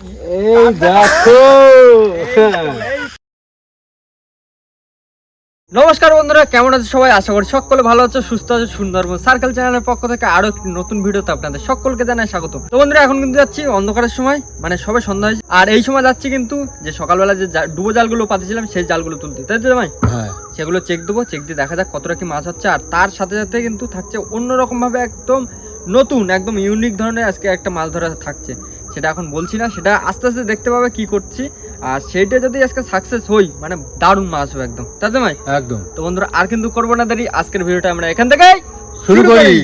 এই দেখো। নমস্কার বন্ধুরা, কেমন আছে সবাই? আশা করি সকলে ভালো আছে, সুস্থ আছে। সুন্দরবন সার্কেল চ্যানেলের পক্ষ থেকে আরো একটি নতুন ভিডিওতে আপনাদের সকলকে জানাই স্বাগত। তো বন্ধুরা, এখন কিন্তু যাচ্ছি অন্ধকারের সময়, মানে সবে সন্ধ্যা হয়েছে, আর এই সময় যাচ্ছি কিন্তু যে সকালবেলা যে ডুবো জালগুলো পাতিছিলাম সেই জালগুলো তুলতে, তাই তো ভাই? হ্যাঁ, সেগুলো চেক দেবো, চেক দিয়ে দেখা যাক কতটা কি মাছ হচ্ছে। আর তার সাথে সাথে কিন্তু থাকছে অন্যরকম ভাবে একদম নতুন, একদম ইউনিক ধরনের আজকে একটা মাছ ধরা থাকছে। সেটা এখন বলছি না, সেটা আস্তে আস্তে দেখতে পাবে কি করছি। আর সেইটা যদি আজকে সাকসেস হই, মানে দারুণ মাছ হবে একদম, তাই তো ভাই? একদম। তো বন্ধুরা, আর কিন্তু করবো না দেরি, আজকের ভিডিওটা আমরা এখান থেকে শুরু করি।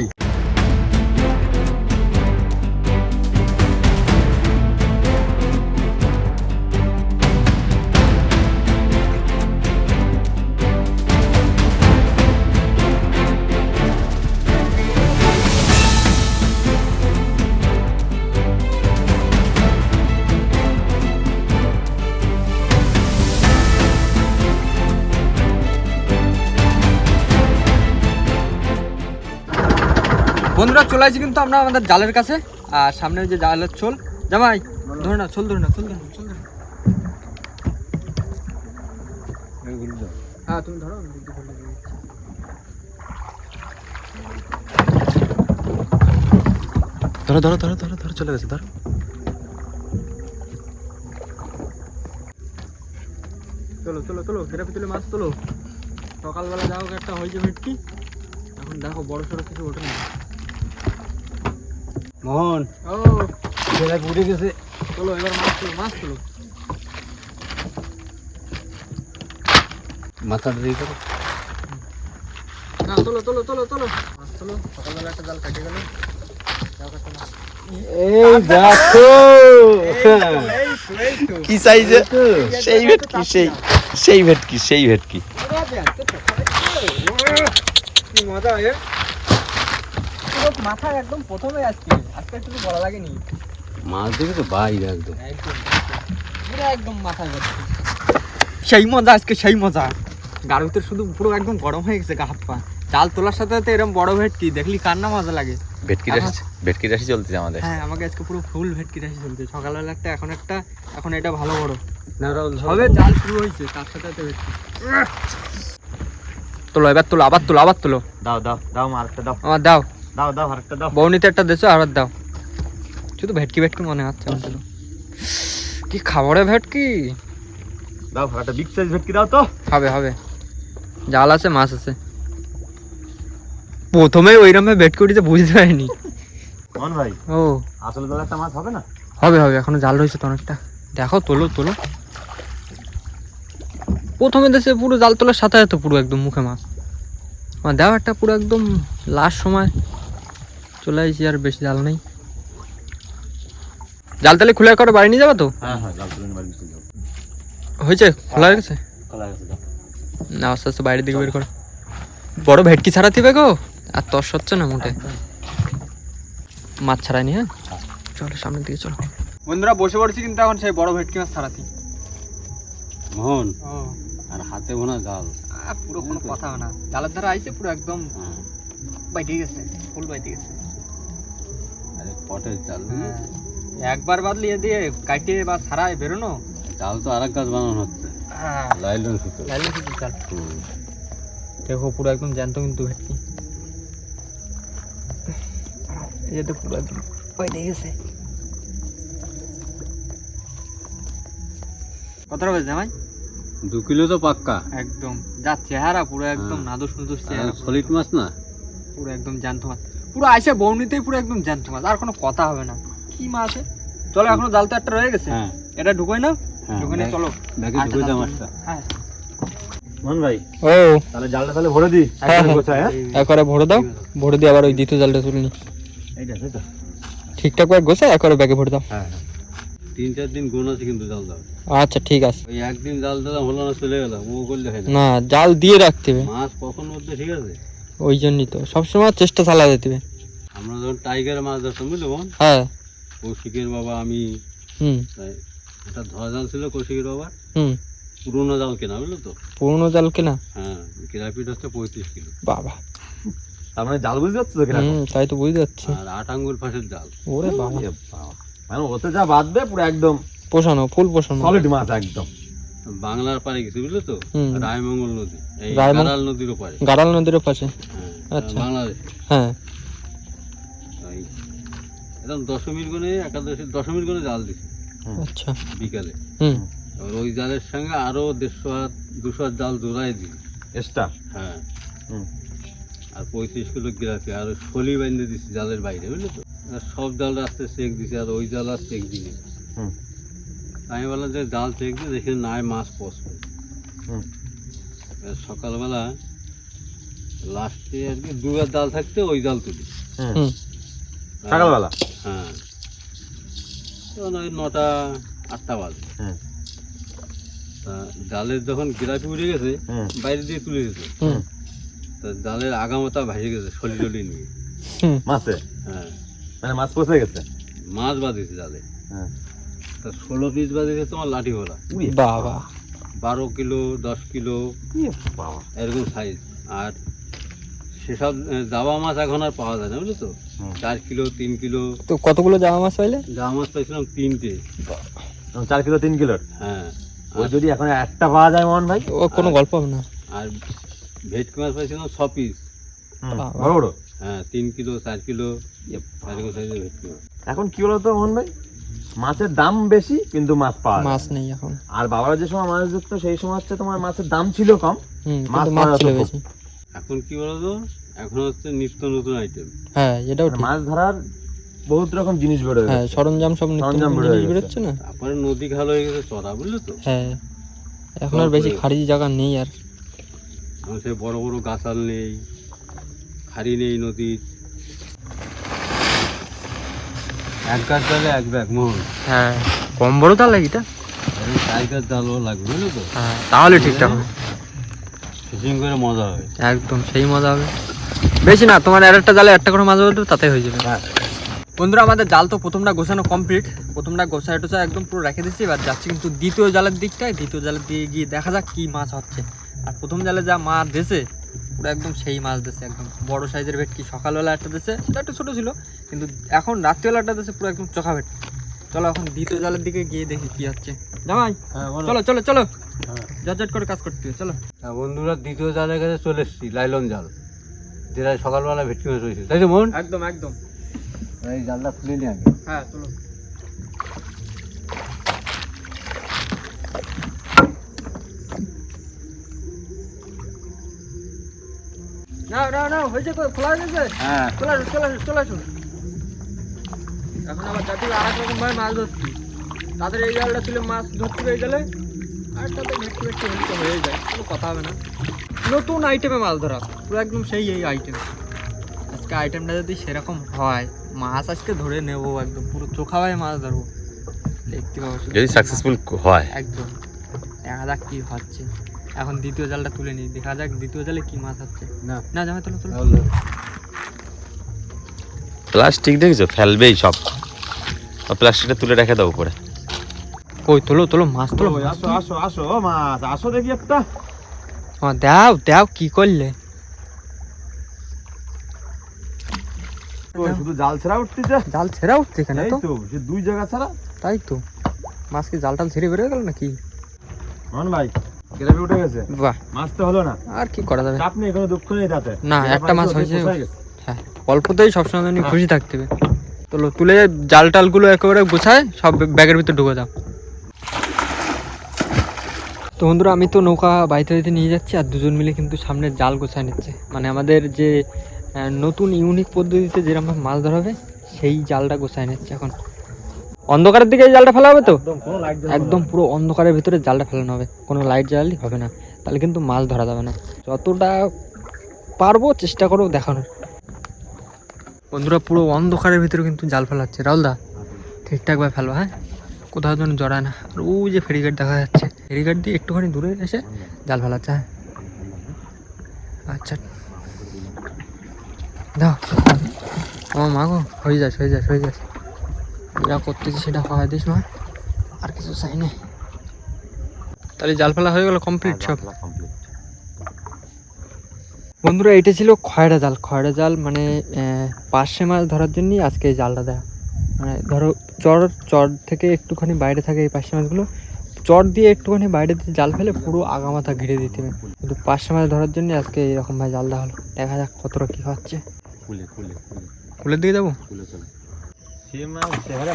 বন্ধুরা, চলে আসছি কিন্তু আমরা আমাদের জালের কাছে। আর সামনে যে জালের ছোল, জামাই ধরে না, ছোল ধরে না, ছোল ধরে না, ছোল ধরে না। হ্যাঁ, তুমি ধরো। ধরো ধরো ধরো ধরো ধরো, চলে গেছে, ধরো। চলো চলো চলো, গ্রাফি তুলে মাছ তোলো। সকালবেলা যাও একটা হয়েছে ভেটকি, এখন দেখো বড় সড়ো কিছু ওঠে না। মোহন, ও ছেলে উঠে গেছে। চলো এবার মাছ তোলো, মাছ তোলো। মাথাটা দিয়ে করো। না, তোলো তোলো তোলো তোলো, মাছ তোলো। সকালবেলা একটা জাল কাটে গেল। এই দেখো কি সাইজে, সেই ভেটকি, সেই ভেটকি, সেই ভেটকি। কি মজা! মাথা একদম প্রথমে আজকে একটু বড় লাগেনি। মাছ দেখে তো বাইরে একদম একদম মাথায় যাচ্ছে। সেই মজা আজকে, সেই মজা। গার ভিতর শুধু পুরো একদম গরম হয়ে গেছে গা হাত পা। জাল তোলার সাথে সাথে এরকম বড় ভেটকি দেখলি কার না মজা লাগে। ভেটকি রাশি চলতেছে আমাদের। হ্যাঁ, আমাকে আজকে পুরো ফুল ভেটকি রাশি চলছে। সকালবেলা একটা, এখন এটা ভালো বড় হবে। জাল শুরু হয়েছে, তার সাথে সাথে ভেটকি। তোলো এবার, তোলো, আবার তোলো, আবার তোলো। দাও দাও দাও, মারটা দাও, আমার দাও, দাও দাও, আরেকটা দাও। বউনিতে একটা দেছো, আবার দাও। শুধু ভেটকি ভেটকি মনে হচ্ছে। কি খাবারে ভেটকি! দাও একটা বিগ সাইজ ভেটকি দাও তো। হবে হবে, জাল আছে, মাছ আছে। প্রথমে ওইরকম ভেটকি উঠেছে, বুঝতে পারিনি। মোহন ভাই, ও আসলে তাহলে একটা মাছ হবে না? হবে হবে, এখনো জাল রয়েছে তো অনেকটা। দেখো, তোলো তোলো। প্রথমে দেশে পুরো জাল তোলার সাথে সাথে পুরো একদম মুখে মাছ। আমার দেওয়া একটা পুরো একদম লাস্ট সময় চলে আসছি, আর বেশি জাল নেই। জাল তাহলে খুলে করে বাড়ি নিয়ে যাবো তো? হ্যাঁ হ্যাঁ, জাল তুলে বাড়ি নিয়ে যাও। হয়েছে, খোলা হয়ে গেছে না? আস্তে আস্তে বাইরের দিকে বের করো। বড় ভেটকি ছাড়াতে হবে গো, আর তস হচ্ছে না মোটে। মাছ ছাড়াইনি। হ্যাঁ, চলো সামনের দিকে চলো। বন্ধুরা, বসে পড়ছি কিন্তু এখন সেই বড় ভেটকি মাছ ছাড়াতে। মোহন, আর হাতে বোনা জাল, পুরো কোনো কথা না। জালের ধারা আইছে পুরো একদম বাইটে গেছে, ফুল বাইটে গেছে। আরে পটের জাল, একবার বাদলি এ দিয়ে কাটে বা ছাড়াই বেরোনো জাল তো আরেক গাছ বানানো হচ্ছে। লাইলন সুতো, লাইলে শুধু জাল। দেখো পুরো একদম জ্যান্ত কিন্তু ভেটকি। এই যে তো পুরো একদম বাইটে গেছে। কতটা বেজে ভাই? 2 কিলো তো পাক্কা। একদম যা চেহারা, পুরো একদম নাদুস নুদুস চেহারা। সলিড মাছ না, পুরো একদম জ্যান্ত মাছ। পুরো আইসে বউনিতেই পুরো একদম জ্যান্ত মাছ, আর কোনো কথা হবে না। কি মাছ আছে? চলো, এখনো জাল তো একটা রয়ে গেছে। হ্যাঁ, এটা ঢুকোই না, ঢুকে নিয়ে চলো। ব্যাগে ঢুকে দাও মাছটা। হ্যাঁ মোহন ভাই, ও তাহলে জালটা তাহলে ভরে দিই। একবারে ভরে দাও, ভরে দিয়ে আবার ওই দ্বিতীয় জালটা তুলে নি। এইটা তো ঠিকঠাক করে গোছা একবারে ব্যাগে ভরে দাও। হ্যাঁ, 3-4 দিন গুণ আছে কিন্তু জাল দাও। আচ্ছা ঠিক আছে। ওই একদিন জাল দিলাম হলো না, চলে গেল, ও করলে হয় না। না, জাল দিয়ে রাখতে হবে, মাছ কখন মধ্যে, ঠিক আছে? ওই জন্যই তো সবসময় চেষ্টা চালা যেতে হবে। আমরা যখন টাইগার মাছ ধরতাম, বুঝলো বোন? হ্যাঁ, কৌশিকের বাবা, আমি, এটা ধরা জাল ছিল কৌশিকের বাবা। পুরোনো জাল কেনা, বুঝলো তো? পুরোনো জাল কেনা? হ্যাঁ, ক্রাপিট হচ্ছে 35 কিলো। বাবা, তার মানে জাল বুঝতে পারছো তো? তাই তো বুঝতে পারছি। আর 8 আঙ্গুল ফাঁসের জাল। ওরে বাবা, মানে ওতে যা বাঁধবে পুরো একদম পোষানো, ফুল পোষানো সলিড মাছ একদম। বাংলার পাড়ে গেছি বুঝলে তো, হুম। রায়মঙ্গল নদী, এই রায়মঙ্গল- গাড়াল নদীর ওপারে। গাড়াল নদীর পাশে। হ্যাঁ, আচ্ছা। বাংলাদেশ। হ্যাঁ এই একদম দশমীর গুণে, দশমীর গুণে জাল দিছি আচ্ছা। বিকালে। হুম এবার ওই জালের সঙ্গে আরো 150 হাত 200 হাত জাল জোড়াই দিই। এক্সট্রা। হ্যাঁ, হুম। আর 35 কিলো গ্রাফি আর শলি বাইন্ধে দিছি জালের বাইরে বুঝলি তো। আর সব জাল রাস্তে চেক দিছি, আর ওই জাল আর চেক দিই। হুম। আমি বললাম যে জাল চেক দিয়ে দেখি নাই মাছ পছবে। হুম। সকালবেলা লাস্টে আর কি 2 হাত জাল থাকতে ওই জাল তুলি। হুম। হুম সকালবেলা। হ্যাঁ, তখন ওই 9টা 8টা বাজে। হুম। তা জালের যখন গ্রাফি উঠে গেছে, হুম। বাইরে দিয়ে তুলে গেছে। হুম তা জালের আগামাতা ভাসে গেছে শলি টলি নিয়ে। হুম মাছে হ্যাঁ, মানে মাছ পচে গেছে। মাছ বাঁধিয়েছে জালে। হ্যাঁ। তা 16 পিস বাঁধিয়েছে তোমার লাঠি ভরা, বাবা 12 কিলো 10 কিলো বাবা। এরকম সাইজ। আর সেসব জাবা মাছ এখন আর পাওয়া যায় না বুঝলি তো। হুম। 4 কিলো 3 কিলো তো কতগুলো জামা মাছ পাইলে? জাবা মাছ পাইছিলাম 3টে। 4 কিলো 3 কিলোর। হ্যাঁ, ওই যদি এখন একটা পাওয়া যায় মোহন ভাই। ও কোনো গল্প হবে না। আর ভেটকি মাছ পাইছিলাম 6 পিস। বাবা। বড় বড়। হ্যাঁ, 3 কিলো 4 কিলো এরকম সাইজের ভেটকি মাছ। এখন কি বলতো মোহন ভাই, মাছের দাম বেশি কিন্তু মাছ পাওয়া যায় মাছ না। নেই এখন। আর বাবারা যে সময় মাছ ধরতো সেই সময় হচ্ছে তোমার মাছের দাম ছিল কম, মাছ মাছ পাওয়া ছিল যেত বেশি। এখন কি বলতো, এখন হচ্ছে নিত্য নতুন আইটেম। হ্যাঁ এটাও ঠিক। মাছ ধরার বহুত রকম জিনিস বের হয়ে হ্যাঁ গেছে। সরঞ্জাম সব নিত্য সরঞ্জাম নতুন বের হয়ে জিনিস গেছে। বেরোচ্ছে না। তারপরে নদী খাল হয়ে গেছে চড়া বুঝলি তো। হ্যাঁ এখন আর বেশি খারিজ জায়গা নেই আর। এখন সে বড় বড় গাছাল নেই, খাড়ি নেই নদীর। এক গাছ জালে এক ব্যাগ মোহন, হ্যাঁ কম বড় তাহলে এটা। 4 গাছ জালও লাগবে বুঝলি তো। হ্যাঁ তাহলে ঠিকঠাক হবে, ফিশিং করে মজা হবে। একদম সেই মজা হবে। বেশি না, তোমার আর একটা জালে একটা করে মাছ ধরবে তাতে হয়ে যাবে। বন্ধুরা আমাদের জাল তো প্রথমটা গোছানো কমপ্লিট, প্রথমটা গোছায় টোছায় একদম পুরো রেখে দিচ্ছি। এবার যাচ্ছি কিন্তু দ্বিতীয় জালের দিকটায়, দ্বিতীয় জালের দিয়ে গিয়ে দেখা যাক কি মাছ হচ্ছে। আর প্রথম জালে যা মাছ দেছে পুরো একদম সেই মাছ দেছে, একদম বড় সাইজের ভেটকি। সকালবেলা একটা দেছে, সেটা একটু ছোটো ছিল, কিন্তু এখন রাত্রিবেলা একটা দেছে পুরো একদম চোখা ভেটকি। চলো এখন দ্বিতীয় জালের দিকে গিয়ে দেখি কি হচ্ছে। জামাই হ্যাঁ বলো। চলো চলো চলো, হ্যাঁ। ঝটঝট করে কাজ করতে হবে, চলো। হ্যাঁ বন্ধুরা, দ্বিতীয় জালের কাছে চলে এসেছি, লাইলন জাল, যেটা সকালবেলা ভেটকি মাছ হয়েছে, তাই তো মোহন? একদম একদম। এই জালটা খুলে নিয়ে আগে। হ্যাঁ চলো। না না না হয়েছে তো, খোলা হয়ে গেছে। হ্যাঁ, চলে আসুন চলে আসুন চলে আসুন। এখন আবার যাতে আর এক রকম ভাবে মাছ ধরছি, তাদের এই জালটা তুলে মাছ ধরতে পেয়ে গেলে আর তাদের ভেটকি ভেটকি হলে তো হয়ে যায়, কোনো কথা হবে না। নতুন আইটেমে মাছ ধরা, পুরো একদম সেই এই আইটেম। আজকে আইটেমটা যদি সেরকম হয়, মাছ আজকে ধরে নেবো, একদম পুরো চোখা ভাবে মাছ ধরবো, দেখতে পাবো শুধু। যদি সাকসেসফুল হয় একদম দেখা যাক কি হচ্ছে। এখন দ্বিতীয় জালটা তুলে নিই, দেখা যাক দ্বিতীয় জালে কি মাছ হচ্ছে। না না জামাই তোলো তোলো। তাহলে প্লাস্টিক দেখছো ফেলবেই সব, প্লাস্টিকটা তুলে রেখে দাও উপরে। কই তোলো তোলো মাছ তোলো। আসো আসো আসো ও মাছ, আসো দেখি একটা। দাও দাও কি করলে? শুধু জাল ছাড়া উঠতেছে। জাল ছেড়া উঠছে কেন এই তো? তো সে দুই জায়গা ছাড়া। তাই তো, মাছ কি জাল টাল ছেড়ে বেরোয় গেল নাকি? মন ভাই গ্রেভি উঠে গেছে, বাহ, মাছ তো হলো না। আর কি করা যাবে। চাপ নেই, কোনো দুঃখ নেই তাতে। না, একটা মাছ হয়েছে। হ্যাঁ অল্পতেই সবসময় জন্য খুশি থাকতে হবে। তোলো তুলে জাল টালগুলো একেবারে গুছায় সব ব্যাগের ভিতরে ঢুকে দাও। তো বন্ধুরা আমি তো নৌকা বাইতে বাইতে নিয়ে যাচ্ছি, আর দুজন মিলে কিন্তু সামনে জাল গোছায় নিচ্ছে। মানে আমাদের যে নতুন ইউনিক পদ্ধতিতে যেরকম মাছ ধরা হবে সেই জালটা গোছায় নিচ্ছে। এখন অন্ধকারের দিকে এই জালটা ফেলা হবে তো, একদম কোনো লাইট একদম পুরো অন্ধকারের ভিতরে জালটা ফেলানো হবে, কোনো লাইট জ্বালালে হবে না, তাহলে কিন্তু মাছ ধরা যাবে না। যতটা পারবো চেষ্টা করবো দেখানোর। বন্ধুরা পুরো অন্ধকারের ভিতরে কিন্তু জাল ফেলাচ্ছে। রাহুলদা ঠিকঠাকভাবে ফেলো, হ্যাঁ, কোথাও যেন জড়ায় না। আর ওই যে ফেরিঘাট দেখা যাচ্ছে, ফেরিঘাট দিয়ে একটুখানি দূরে এসে জাল ফেলাচ্ছে। হ্যাঁ আচ্ছা দাও, আমার মা গো, হয়ে যাস হয়ে যাস হয়ে যাস, যা করতেছি সেটা হয় দিস মা, আর কিছু চাই না। তাহলে জাল ফেলা হয়ে গেল কমপ্লিট সব। বন্ধুরা এটা ছিল খয়রা জাল। খয়রা জাল মানে পার্শে মাছ ধরার জন্যই আজকে এই জালটা দেয়া। মানে ধরো চর থেকে একটুখানি বাইরে থাকে এই পার্শে মাছগুলো, চর দিয়ে একটুখানি বাইরে দিয়ে জাল ফেলে পুরো আগামাথা ঘিরে দিতে হবে। কিন্তু পার্শে মাছ ধরার জন্য আজকে এরকম ভাই জাল দেওয়া হলো। দেখা যাক কতটা কি হচ্ছে। ফুলের দিকে যাবো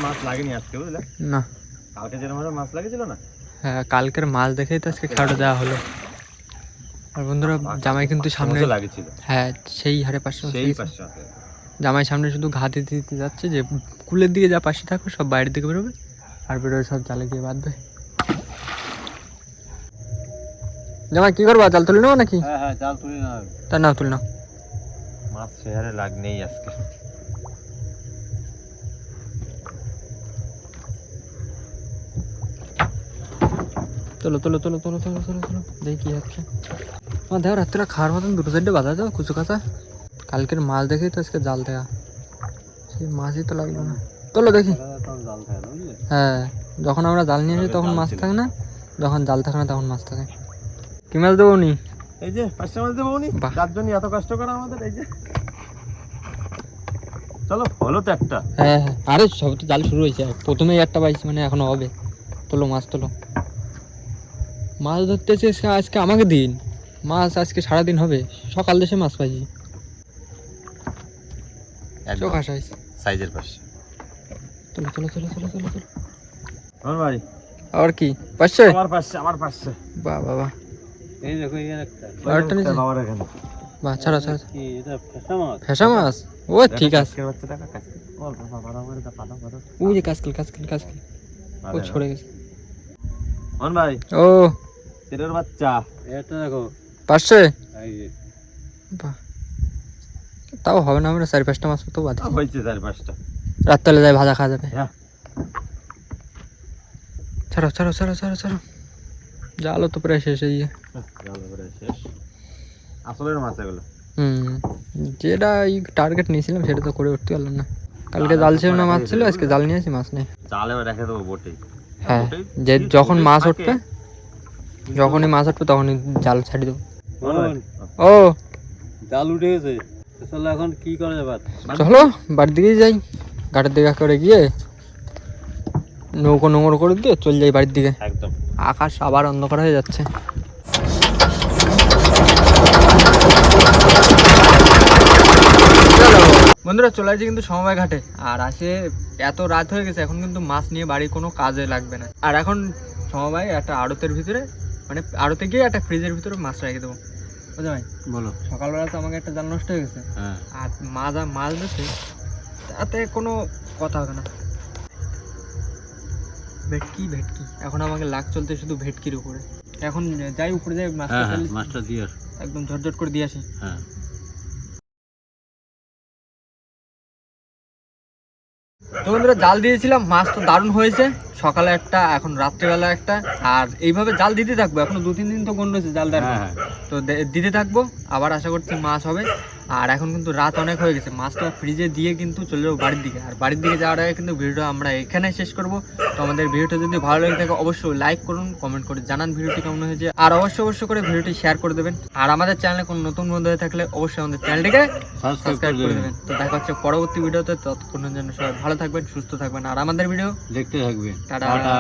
মাছ লাগেনি আজকে, বুঝলে? না, কালকে যেরকম মাছ লাগেছিল না, হ্যাঁ কালকের মাছ দেখেই তো আজকে খাওয়াটা দেওয়া হলো। আর বন্ধুরা জামাই কিন্তু সামনে লাগেছিল, হ্যাঁ সেই হারে পার্শে মাছ সেই লেগেছে। পাঁচশো আছে। জামাই সামনে শুধু ঘা দিতে দিতে যাচ্ছে যে কুলের দিকে যা পাশে থাকবে সব বাইরের দিকে বেরোবে, আর বেরোবে সব জালে গিয়ে বাঁধবে। জামাই কি করবো, জাল তুলে নেবো নাকি? হ্যাঁ জাল তুলি না, তা না তুলে নাও। মাছ সেহারে লাগ নেই আজকে। তোলো তোলো তোলো তোলো তোলো তোলো তোলো, দেখি কি হচ্ছে। আমার দেখো রাত্রে খাওয়ার মতন দুটো সাইডে বাঁধা যাও কুচু কাঁচা। কালকের মাছ দেখেই তো আজকে জাল দেওয়া, সেই মাছই তো লাগলো না। তোলো দেখি। জাল থাকে না, বুঝলে? হ্যাঁ যখন আমরা জাল নিয়ে আসি তখন মাছ থাকে না, যখন জাল থাকে না তখন মাছ থাকে। কি মাছ দেবো নি? এই যে পাঁচটা মাছ দেবো উনি, বাহ। যার জন্য এত কষ্ট করা আমাদের। এই যে চলো, হলো তো একটা। হ্যাঁ হ্যাঁ, আরে সব তো জাল শুরু হয়েছে, প্রথমেই একটা পাইছি মানে এখনো হবে। তোলো মাছ তোলো। মাছ ধরতে এসে আজকে আমাকে দিন, মাছ আজকে সারাদিন হবে। সকাল দেশে মাছ পাইছি, চোখ আসাইছে। সাইজের পাশে চলো চলো চলো চলো চলো চলো। আমার ভাই, আবার কি পাচ্ছে? আমার পাশে বাহ বাহ বাহ, এই দেখো এই একটা আরেকটা নিচে। বাবার এখানে বাহ ছাড়ো ছাড়ো। কি এটা ফেসা মাছ? ফেসা মাছ? ও ঠিক আছে। আজকের বাচ্চা টাকা কাছে বল বাবা, বড় বড় দা পাতা পাতা। ওই যে কাজকেল কাজকেল কাজকেল, ও ছড়ে গেছে। আমার ভাই, ও তেরের বাচ্চা। এটা দেখো পাচ্ছে? এই যে বাহ, তাও হবে না, আমরা 4-5টা মাছ তো বাদ হয়েছে 4-5টা। রাত্রে যায় ভাজা খাওয়া যাবে। হ্যাঁ ছাড়ো ছাড়ো ছাড়ো ছাড়ো ছাড়ো, জালও তো প্রায় শেষ হয়ে গিয়ে। জাল ধরে শেষ। আসলের মাছ এগুলো। যেটা এই টার্গেট নিয়েছিলাম সেটা তো করে উঠতে পারলাম না। কালকে জাল ছিল না, মাছ ছিল, আজকে জাল নিয়ে আসি, মাছ নেই। জালে রেখে দেবো বটেই। হ্যাঁ, যে যখন মাছ উঠবে, যখনই মাছ উঠবে তখনই জাল ছাড়ি দেবো। বলুন, ও জাল উঠে গেছে, চলো এখন কি করা যাবে? চলো বাড়ির দিকেই যাই, ঘাটের দিকে করে গিয়ে নৌকো নোংর করে দিয়ে চলে যাই বাড়ির দিকে। একদম। আকাশ আবার অন্ধকার হয়ে যাচ্ছে। বন্ধুরা চলে আসছি কিন্তু সমবায় ঘাটে, আর আসে এত রাত হয়ে গেছে, এখন কিন্তু মাছ নিয়ে বাড়ির কোনো কাজে লাগবে না। আর এখন সমবায় একটা আড়তের ভিতরে, মানে আড়তে গিয়ে একটা ফ্রিজের ভিতরে মাছ রেখে দেবো। বুঝলে ভাই, বলো। সকালবেলা তো আমাকে একটা জাল নষ্ট হয়ে গেছে, হ্যাঁ আর মাছ দিচ্ছে, তাতে কোনো কথা হবে না। ভেটকি ভেটকি, এখন আমাকে লাগ চলতে শুধু ভেটকির উপরে। এখন যাই উপরে যাই, মাছটা হ্যাঁ হ্যাঁ, ফেলি, মাছটা দিয়ে আস। একদম ঝটঝট করে দিয়ে আসি। হ্যাঁ তো বন্ধুরা জাল দিয়েছিলাম, মাছ তো দারুণ হয়েছে। সকালে একটা, এখন রাত্রেবেলা একটা, আর এইভাবে জাল দিতে থাকবো। এখনো 2-3 দিন তো গন্ড হয়েছে জাল দেওয়ার, হ্যাঁ তো দিতে থাকবো। আবার আশা করছি মাছ হবে। আর এখন কিন্তু রাত অনেক হয়ে গেছে, মাছটা ফ্রিজে দিয়ে কিন্তু চলে যাবো বাড়ির দিকে। আর বাড়ির দিকে যাওয়ার আগে কিন্তু ভিডিওটা আমরা এখানে শেষ করব। তো আমাদের ভিডিওটা যদি ভালো লাগে থাকে অবশ্যই লাইক করুন, কমেন্ট করে জানান ভিডিওটি কেমন হয়েছে, আর অবশ্যই করে ভিডিওটি শেয়ার করে দেবেন। আর আমাদের চ্যানেলে কোনো নতুন বন্ধু হয়ে থাকলে অবশ্যই আমাদের চ্যানেলটিকে সাবস্ক্রাইব করে দেবেন। তো দেখা হচ্ছে পরবর্তী ভিডিওতে, ততক্ষণের জন্য সবাই ভালো থাকবেন, সুস্থ থাকবেন, আর আমাদের ভিডিও দেখতে থাকবে। টাটা। টাটা।